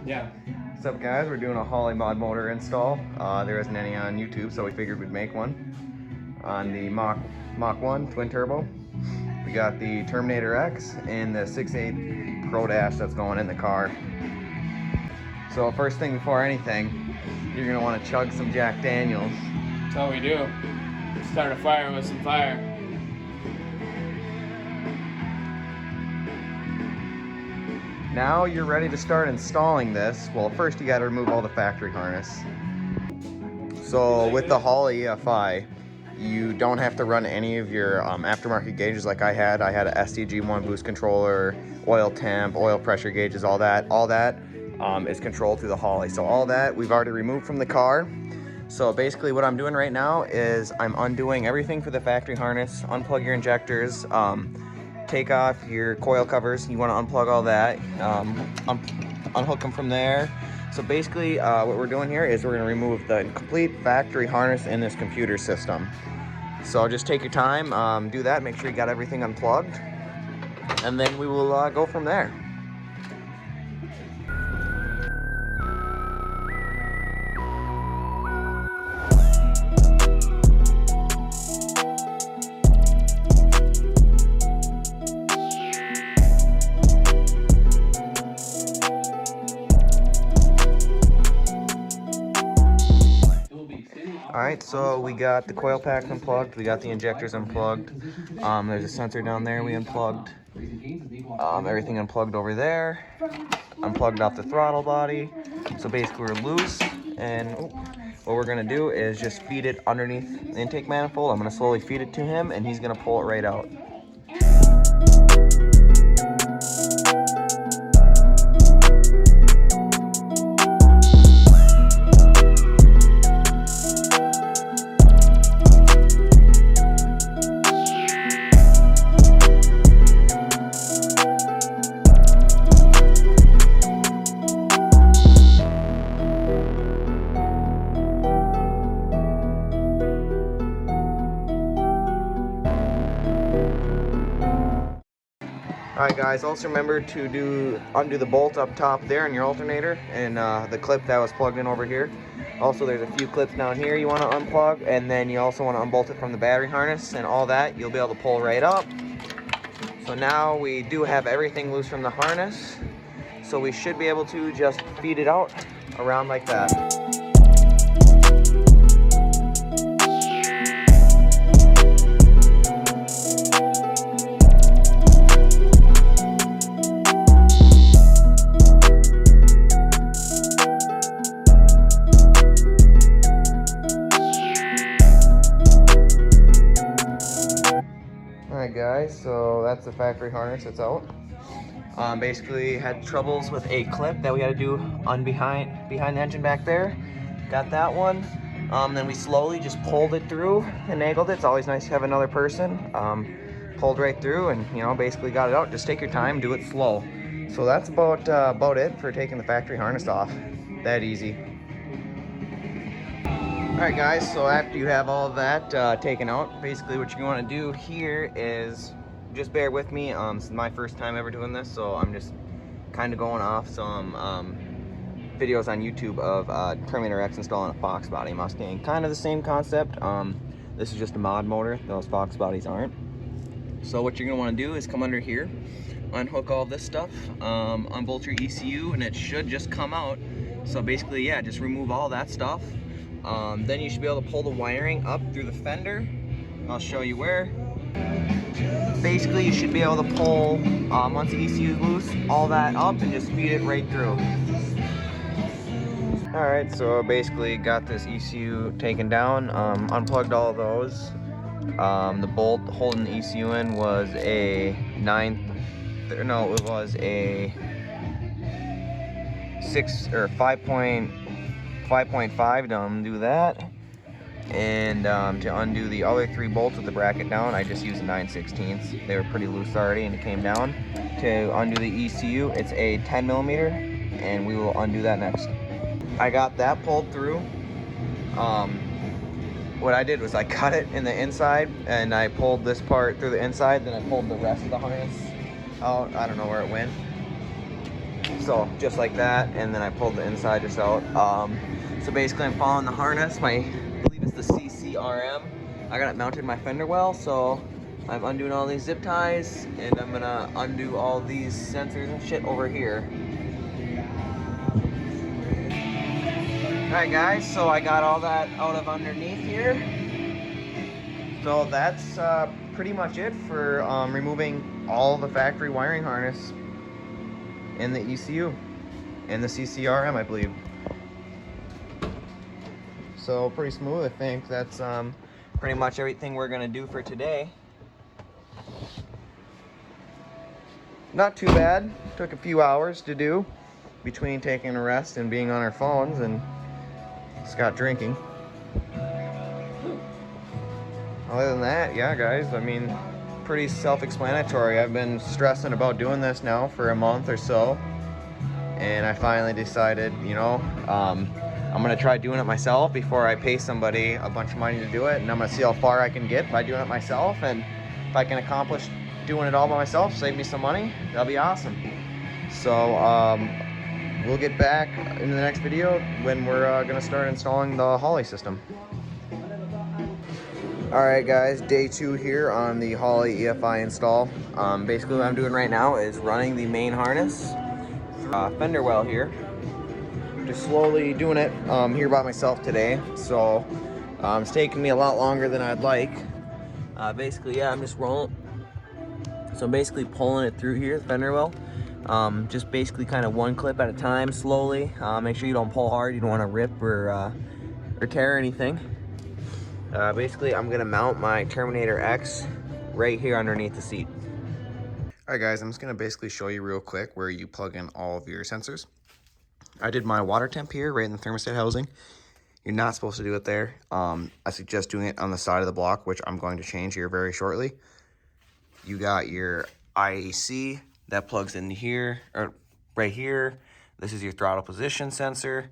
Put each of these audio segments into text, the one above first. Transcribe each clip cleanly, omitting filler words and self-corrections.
Yeah. What's up, guys? We're doing a Holley mod motor install. There isn't any on YouTube, so we figured we'd make one on the Mach 1 twin turbo. We got the Terminator X and the 6.8 Pro Dash that's going in the car. So first thing before anything, you're gonna want to chug some Jack Daniels. That's all we do. Start a fire with some fire. Now you're ready to start installing this. Well, first you got to remove all the factory harness. So with the Holley FI, you don't have to run any of your aftermarket gauges like I had. I had a STG1 boost controller, oil temp, oil pressure gauges, all that. All that is controlled through the Holley. So all that we've already removed from the car. So basically what I'm doing right now is I'm undoing everything for the factory harness, unplug your injectors, take off your coil covers. You want to unplug all that, unhook them from there. So basically what we're doing here is we're going to remove the complete factory harness in this computer system. So just take your time, do that, make sure you got everything unplugged, and then we will go from there. Alright, so we got the coil packs unplugged, we got the injectors unplugged, there's a sensor down there we unplugged, everything unplugged over there, unplugged off the throttle body. So basically we're loose, and what we're going to do is just feed it underneath the intake manifold. I'm going to slowly feed it to him and he's going to pull it right out. Alright guys, also remember to undo the bolt up top there in your alternator and the clip that was plugged in over here. Also there's a few clips down here you want to unplug, and then you also want to unbolt it from the battery harness, and all that you'll be able to pull right up. So now we do have everything loose from the harness, so we should be able to just feed it out around like that. Alright guys, so that's the factory harness, it's out. Basically had troubles with a clip that we had to do behind the engine back there. Got that one. Then we slowly just pulled it through and nailed it. It's always nice to have another person. Pulled right through and, you know, basically got it out. Just take your time, do it slow. So that's about it for taking the factory harness off. That easy. Alright guys, so after you have all of that taken out, basically what you want to do here is, just bear with me, this is my first time ever doing this, so I'm just kind of going off some videos on YouTube of Terminator X installing a Fox body Mustang. Kind of the same concept. This is just a mod motor, those Fox bodies aren't. So what you're going to want to do is come under here, unhook all this stuff, unbolt your ECU, and it should just come out. So basically, yeah, just remove all that stuff. Then you should be able to pull the wiring up through the fender. I'll show you where. Basically, you should be able to pull, once the ECU is loose, all that up and just feed it right through. Alright, so basically got this ECU taken down, unplugged all of those. The bolt holding the ECU in was a 5.5 to undo that, and to undo the other three bolts with the bracket down, I just used a 9/16. They were pretty loose already and it came down. To undo the ECU, it's a 10mm, and we will undo that next. I got that pulled through. What I did was I cut it in the inside and I pulled this part through the inside, then I pulled the rest of the harness out. I don't know where it went. So just like that, and then I pulled the inside just out. So basically I'm following the harness. I believe it's the CCRM. I got it mounted in my fender well, so I'm undoing all these zip ties, and I'm gonna undo all these sensors and shit over here. Alright guys, so I got all that out of underneath here. So that's pretty much it for removing all the factory wiring harness in the ECU and the CCRM, I believe. So pretty smooth, I think. That's pretty much everything we're gonna do for today. Not too bad. Took a few hours to do between taking a rest and being on our phones and Scott drinking. Other than that, yeah guys, I mean, pretty self-explanatory. I've been stressing about doing this now for a month or so, and I finally decided, you know, I'm gonna try doing it myself before I pay somebody a bunch of money to do it, and I'm gonna see how far I can get by doing it myself, and if I can accomplish doing it all by myself, save me some money, that'll be awesome. So we'll get back in the next video when we're gonna start installing the Holley system. Alright guys, day 2 here on the Holley EFI install. Basically what I'm doing right now is running the main harness, fender well here. Just slowly doing it here by myself today, so it's taking me a lot longer than I'd like. Basically, yeah, I'm just rolling. So I'm basically pulling it through here, the fender well. Just basically kind of one clip at a time, slowly. Make sure you don't pull hard, you don't want to rip or tear anything. Basically, I'm gonna mount my Terminator X right here underneath the seat. Alright guys, I'm just gonna basically show you real quick where you plug in all of your sensors. I did my water temp here, right in the thermostat housing. You're not supposed to do it there. I suggest doing it on the side of the block, which I'm going to change here very shortly. You got your IAC that plugs in here, or right here. This is your throttle position sensor.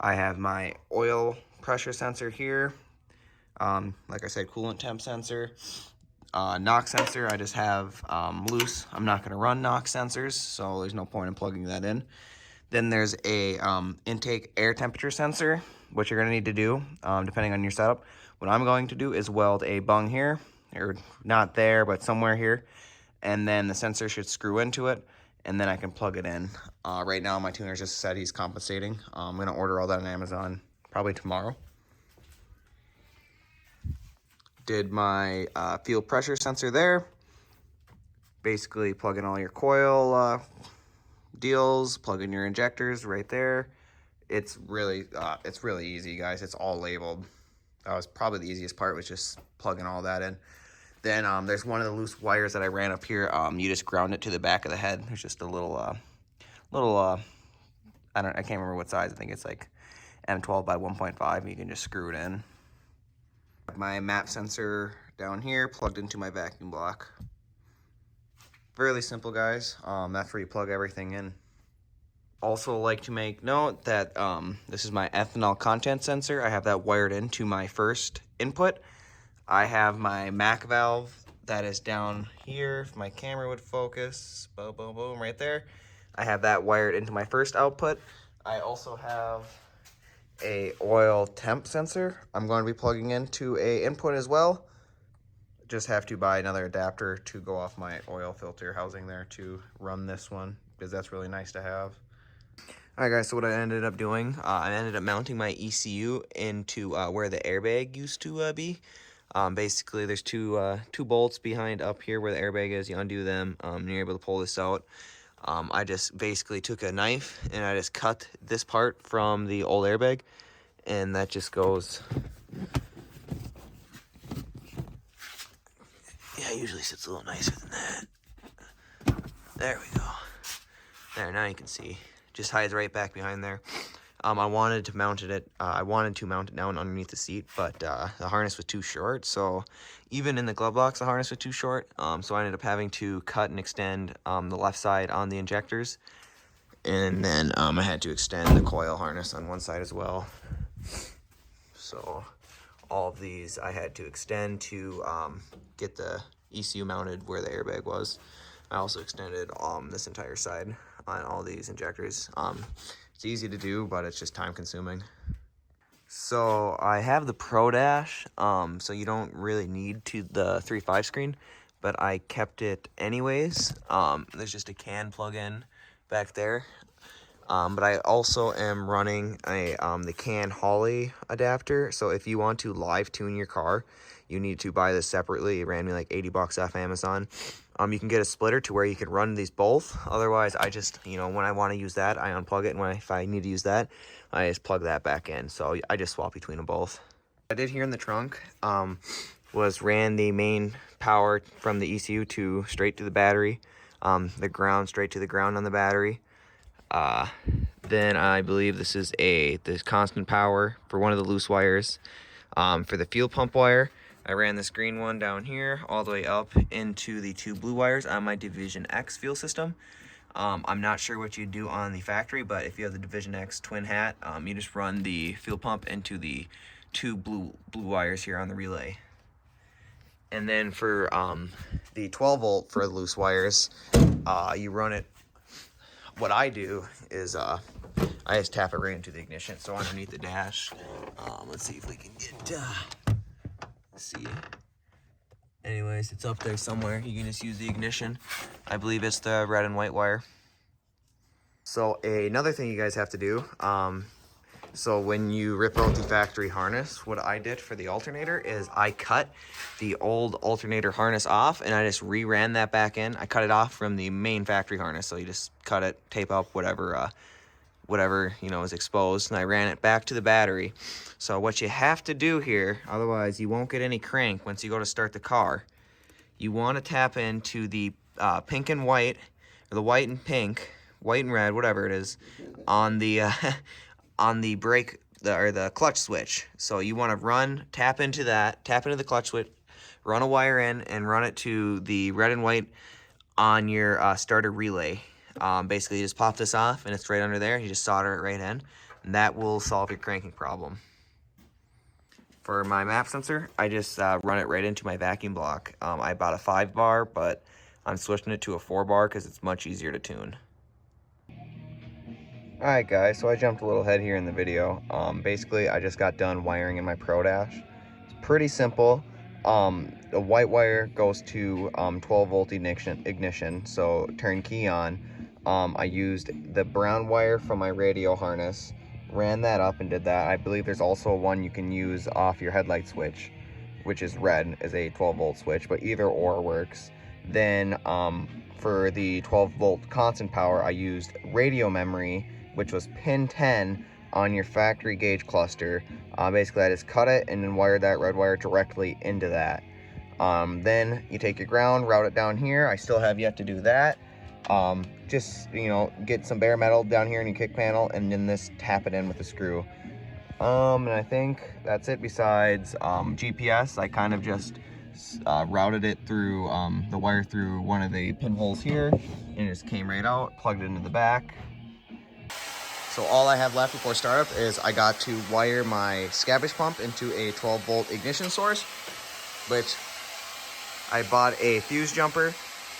I have my oil pressure sensor here. Like I said, coolant temp sensor. Knock sensor, I just have loose. I'm not gonna run knock sensors, so there's no point in plugging that in. Then there's a intake air temperature sensor, which you're gonna need to do, depending on your setup. What I'm going to do is weld a bung here, or not there, but somewhere here. And then the sensor should screw into it, and then I can plug it in. Right now, my tuner just said he's compensating. I'm gonna order all that on Amazon probably tomorrow. Did my fuel pressure sensor there. Basically plug in all your coil deals, plug in your injectors right there. It's really easy, guys. It's all labeled. That was probably the easiest part, was just plugging all that in. Then there's one of the loose wires that I ran up here. You just ground it to the back of the head. There's just a little I can't remember what size. I think it's like M12 by 1.5. You can just screw it in. My map sensor down here plugged into my vacuum block. Fairly simple, guys. That's where you plug everything in. Also like to make note that this is my ethanol content sensor. I have that wired into my first input. I have my Mach valve that is down here. If my camera would focus, boom, boom, boom, right there. I have that wired into my first output. I also have a oil temp sensor I'm going to be plugging into a input as well. Just have to buy another adapter to go off my oil filter housing there to run this one, because that's really nice to have. Alright guys, so what I ended up doing, I ended up mounting my ECU into where the airbag used to be. Basically there's two bolts behind up here where the airbag is. You undo them, and you're able to pull this out. I just basically took a knife and I just cut this part from the old airbag, and that just goes, yeah, it usually sits a little nicer than that. There we go. There, now you can see. Just hides right back behind there. I wanted to mount it down underneath the seat, but the harness was too short. So even in the glove box, the harness was too short. So I ended up having to cut and extend the left side on the injectors. And then I had to extend the coil harness on one side as well. So all of these I had to extend to get the ECU mounted where the airbag was. I also extended this entire side. on all these injectors. It's easy to do, but it's just time consuming. So I have the Pro Dash, so you don't really need the 3.5 screen, but I kept it anyways. There's just a CAN plug-in back there. But I also am running the CAN Holley adapter. So if you want to live tune your car, you need to buy this separately. It ran me like 80 bucks off Amazon. You can get a splitter to where you can run these both. Otherwise, I just, you know, when I want to use that, I unplug it. And if I need to use that, I just plug that back in. So I just swap between them both. What I did here in the trunk was ran the main power from the ECU to straight to the battery. The ground straight to the ground on the battery. Then I believe this is this constant power for one of the loose wires. For the fuel pump wire, I ran this green one down here all the way up into the 2 blue wires on my Division X fuel system. I'm not sure what you do on the factory, but if you have the Division X twin hat, you just run the fuel pump into the 2 blue wires here on the relay. And then for the 12 volt for the loose wires, you run it. What I do is I just tap it right into the ignition. So underneath the dash, let's see if we can get see. Anyways, it's up there somewhere. You can just use the ignition. I believe it's the red and white wire. So another thing you guys have to do, so when you rip out the factory harness, what I did for the alternator is I cut the old alternator harness off and I just re-ran that back in. I cut it off from the main factory harness, so you just cut it, tape up whatever you know is exposed, and I ran it back to the battery. So what you have to do here, otherwise you won't get any crank once you go to start the car, you want to tap into the pink and white, or the white and pink, white and red, whatever it is, on the on the brake or the clutch switch. So you want to tap into the clutch switch, run a wire in, and run it to the red and white on your starter relay. Basically, you just pop this off, and it's right under there. You just solder it right in, and that will solve your cranking problem. For my map sensor, I just run it right into my vacuum block. I bought a 5-bar, but I'm switching it to a 4-bar because it's much easier to tune. Alright guys, so I jumped a little ahead here in the video. Basically, I just got done wiring in my Pro Dash. It's pretty simple. The white wire goes to 12 volt ignition, so turn key on. I used the brown wire from my radio harness, ran that up and did that. I believe there's also one you can use off your headlight switch, which is red, is a 12 volt switch, but either or works. Then for the 12 volt constant power, I used radio memory, which was pin 10 on your factory gauge cluster. Basically, I just cut it and then wired that red wire directly into that. Then you take your ground, route it down here. I still have yet to do that. Just, you know, get some bare metal down here in your kick panel and then this tap it in with a screw. And I think that's it. Besides GPS, I kind of just routed it through the wire through one of the pinholes here, and it just came right out, plugged it into the back. So all I have left before startup is I got to wire my scabbage pump into a 12 volt ignition source, which I bought a fuse jumper.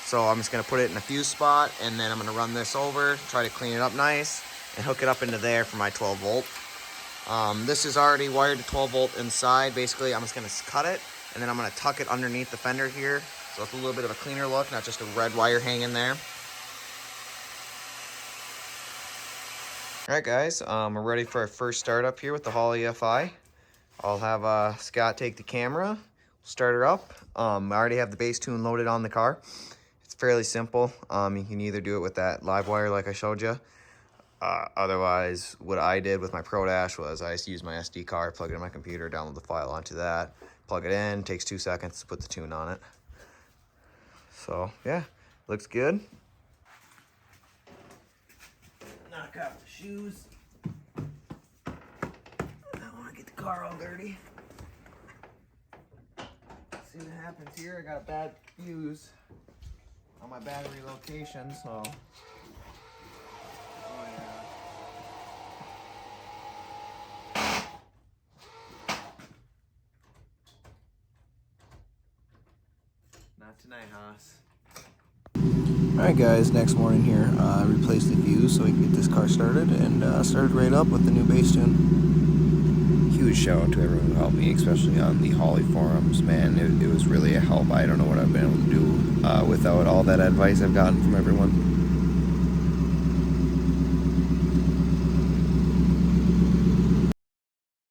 So I'm just gonna put it in a fuse spot, and then I'm gonna run this over, try to clean it up nice, and hook it up into there for my 12 volt. This is already wired to 12 volt inside. Basically, I'm just gonna cut it, and then I'm gonna tuck it underneath the fender here, so it's a little bit of a cleaner look, not just a red wire hanging there. Alright guys, we're ready for our first startup here with the Holley FI. I'll have Scott take the camera, start her up. I already have the base tune loaded on the car. It's fairly simple. You can either do it with that live wire like I showed you. Otherwise, what I did with my Pro Dash was I just used my SD card, plug it in my computer, download the file onto that, plug it in, takes 2 seconds to put the tune on it. So yeah, looks good. Knock off the shoes. I don't want to get the car all dirty. See what happens here. I got a bad fuse on my battery location, so. Oh yeah. Not tonight, Haas. Alright guys, next morning here, I replaced the fuse so we can get this car started, and started right up with the new bass tune. Huge shout out to everyone who helped me, especially on the Holley forums. Man, it was really a help. I don't know what I've been able to do without all that advice I've gotten from everyone.